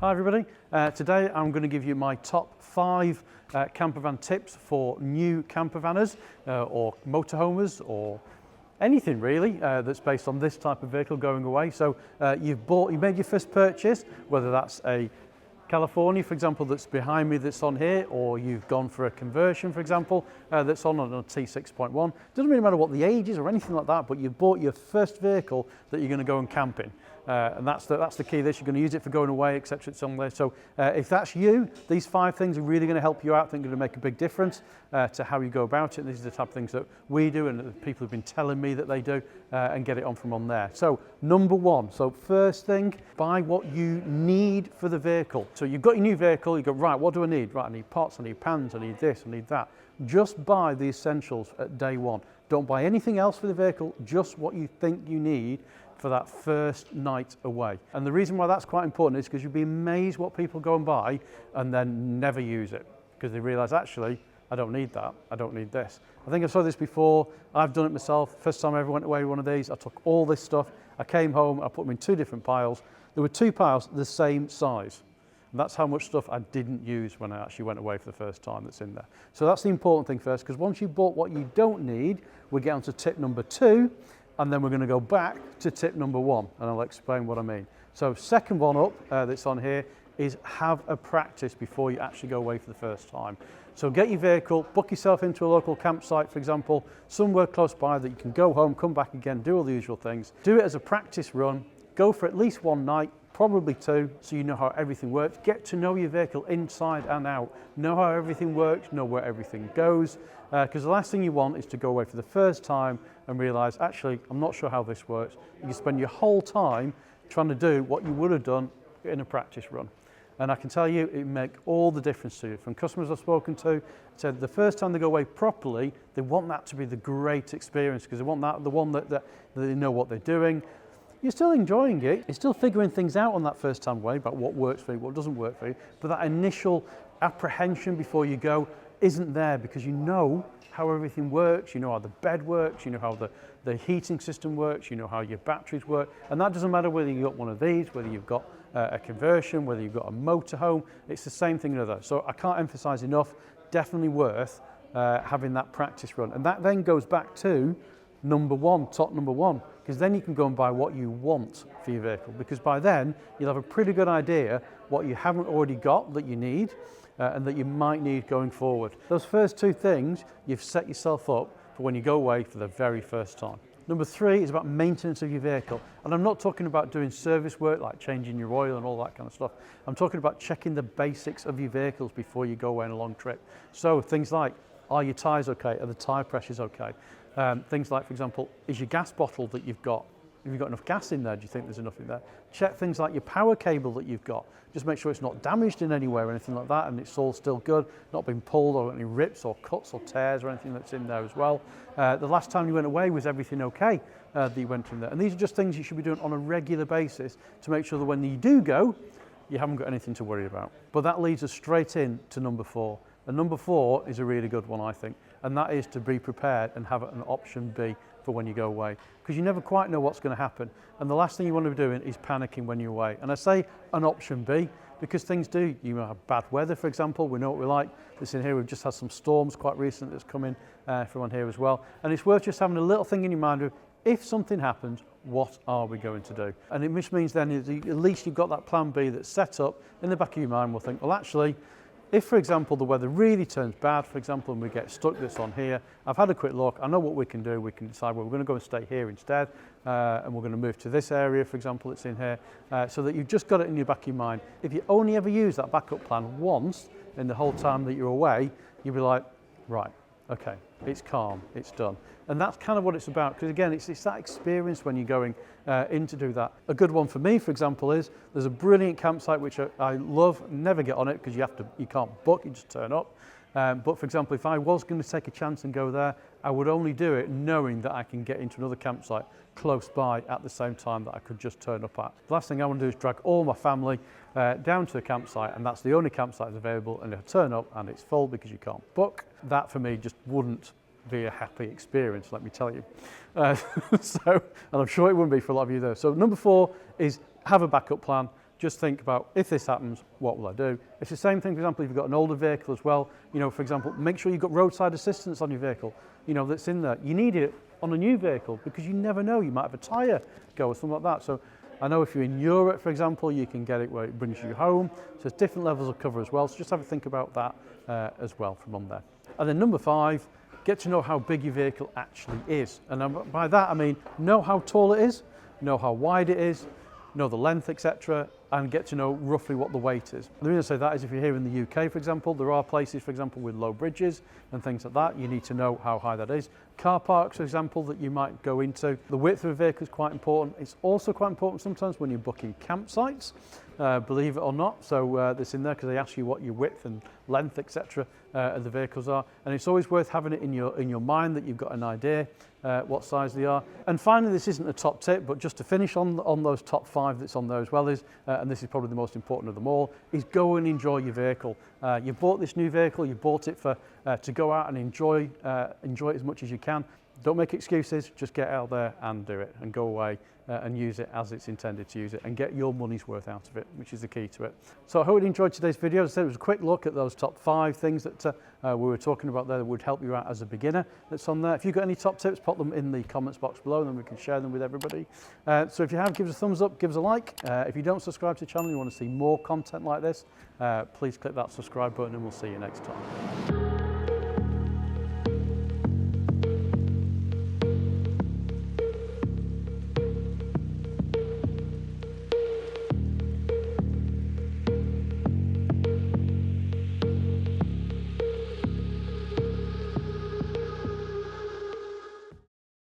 Hi everybody, today I'm going to give you my top 5 campervan tips for new campervanners or motorhomers or anything really that's based on this type of vehicle going away. So you made your first purchase, whether that's a California, for example, that's behind me that's on here, or you've gone for a conversion, for example, that's on a T6.1. Doesn't really matter what the age is or anything like that, but you've bought your first vehicle that you're going to go and camp in. And that's the key of this. You're going to use it for going away, etc. It's on there. So if that's you, these 5 things are really going to help you out. I think they're going to make a big difference to how you go about it. And these are the type of things that we do and that people have been telling me that they do, and get it on from on there. So number 1, so first thing, buy what you need for the vehicle. So you've got your new vehicle, you go, right, what do I need? Right, I need pots, I need pans, I need this, I need that. Just buy the essentials at day 1. Don't buy anything else for the vehicle, just what you think you need for that first night away. And the reason why that's quite important is because you'll be amazed what people go and buy and then never use it because they realise, actually, I don't need that, I don't need this. I think I've said this before, I've done it myself. First time I ever went away with one of these, I took all this stuff, I came home, I put them in 2 different piles. There were 2 piles the same size. And that's how much stuff I didn't use when I actually went away for the first time that's in there. So that's the important thing first, because once you've bought what you don't need, we get on to tip number 2, and then we're going to go back to tip number 1, and I'll explain what I mean. So second one up that's on here is have a practice before you actually go away for the first time. So get your vehicle, book yourself into a local campsite, for example, somewhere close by that you can go home, come back again, do all the usual things. Do it as a practice run, go for at least 1 night, probably 2, so you know how everything works. Get to know your vehicle inside and out. Know how everything works, know where everything goes, because the last thing you want is to go away for the first time and realise, actually, I'm not sure how this works. You spend your whole time trying to do what you would have done in a practice run. And I can tell you, it makes all the difference to you. From customers I've spoken to, said the first time they go away properly, they want that to be the great experience, because they want that, the one that they know what they're doing. You're still enjoying it, you're still figuring things out on that first time away about what works for you, what doesn't work for you, but that initial apprehension before you go isn't there, because you know how everything works, you know how the bed works, you know how the heating system works, you know how your batteries work, and that doesn't matter whether you've got one of these, whether you've got a conversion, whether you've got a motorhome, it's the same thing another. So I can't emphasize enough, definitely worth having that practice run. And that then goes back to number 1, top number 1, because then you can go and buy what you want for your vehicle, because by then you'll have a pretty good idea what you haven't already got that you need and that you might need going forward. Those first 2 things, you've set yourself up for when you go away for the very first time. Number 3 is about maintenance of your vehicle. And I'm not talking about doing service work like changing your oil and all that kind of stuff. I'm talking about checking the basics of your vehicles before you go away on a long trip. So things like, are your tyres okay? Are the tyre pressures okay? Things like, for example, is your gas bottle that you've got, have you got enough gas in there? Do you think there's enough in there? Check things like your power cable that you've got. Just make sure it's not damaged in any way or anything like that, and it's all still good, not been pulled or any rips or cuts or tears or anything that's in there as well. The last time you went away, was everything okay that you went in there? And these are just things you should be doing on a regular basis to make sure that when you do go, you haven't got anything to worry about. But that leads us straight in to number 4. And number 4 is a really good one, I think, and that is to be prepared and have an option B for when you go away, because you never quite know what's going to happen. And the last thing you want to be doing is panicking when you're away. And I say an option B because things do, you have bad weather, for example. We know what we like. This in here, we've just had some storms quite recent that's come in from on here as well. And it's worth just having a little thing in your mind of, if something happens, what are we going to do? And it just means then at least you've got that plan B that's set up in the back of your mind. We'll think, well, actually, if, for example, the weather really turns bad, for example, and we get stuck this on here, I've had a quick look, I know what we can do. We can decide, well, we're going to go and stay here instead, and we're going to move to this area, for example, it's in here, so that you've just got it in your back of your mind. If you only ever use that backup plan once in the whole time that you're away, you'll be like, right, okay, it's calm, it's done. And that's kind of what it's about, because again, it's that experience when you're going in to do that. A good one for me, for example, is there's a brilliant campsite which I love, never get on it because you can't book, you just turn up. But for example, if I was going to take a chance and go there, I would only do it knowing that I can get into another campsite close by at the same time that I could just turn up at. The last thing I want to do is drag all my family down to the campsite, and that's the only campsite that's available, and I turn up and it's full because you can't book. That for me just wouldn't be a happy experience, let me tell you. And I'm sure it wouldn't be for a lot of you though. So number 4 is have a backup plan. just think about, if this happens, what will I do? It's the same thing, for example, if you've got an older vehicle as well, you know, for example, make sure you've got roadside assistance on your vehicle, you know, that's in there. You need it on a new vehicle because you never know, you might have a tyre go or something like that. So I know if you're in Europe, for example, you can get it where it brings you home. So there's different levels of cover as well. So just have a think about that as well from on there. And then number 5, get to know how big your vehicle actually is. And by that, I mean, know how tall it is, know how wide it is, know the length, etc., and get to know roughly what the weight is. The reason I say that is if you're here in the UK, for example, there are places, for example, with low bridges and things like that. You need to know how high that is. Car parks, for example, that you might go into. The width of a vehicle is quite important. It's also quite important sometimes when you're booking campsites, believe it or not. So that's in there because they ask you what your width and length, etc., of the vehicles are. And it's always worth having it in your mind that you've got an idea what size they are. And finally, this isn't a top tip, but just to finish on those top 5 that's on there as well is, and this is probably the most important of them all, is go and enjoy your vehicle. You bought this new vehicle, you bought it for to go out and enjoy it as much as you can. Don't make excuses, just get out there and do it and go away and use it as it's intended to use it and get your money's worth out of it, which is the key to it. So I hope you enjoyed today's video. As I said, it was a quick look at those top 5 things that we were talking about there that would help you out as a beginner that's on there. If you've got any top tips, pop them in the comments box below and then we can share them with everybody. So if you have, give us a thumbs up, give us a like. If you don't subscribe to the channel, you want to see more content like this, please click that subscribe button and we'll see you next time.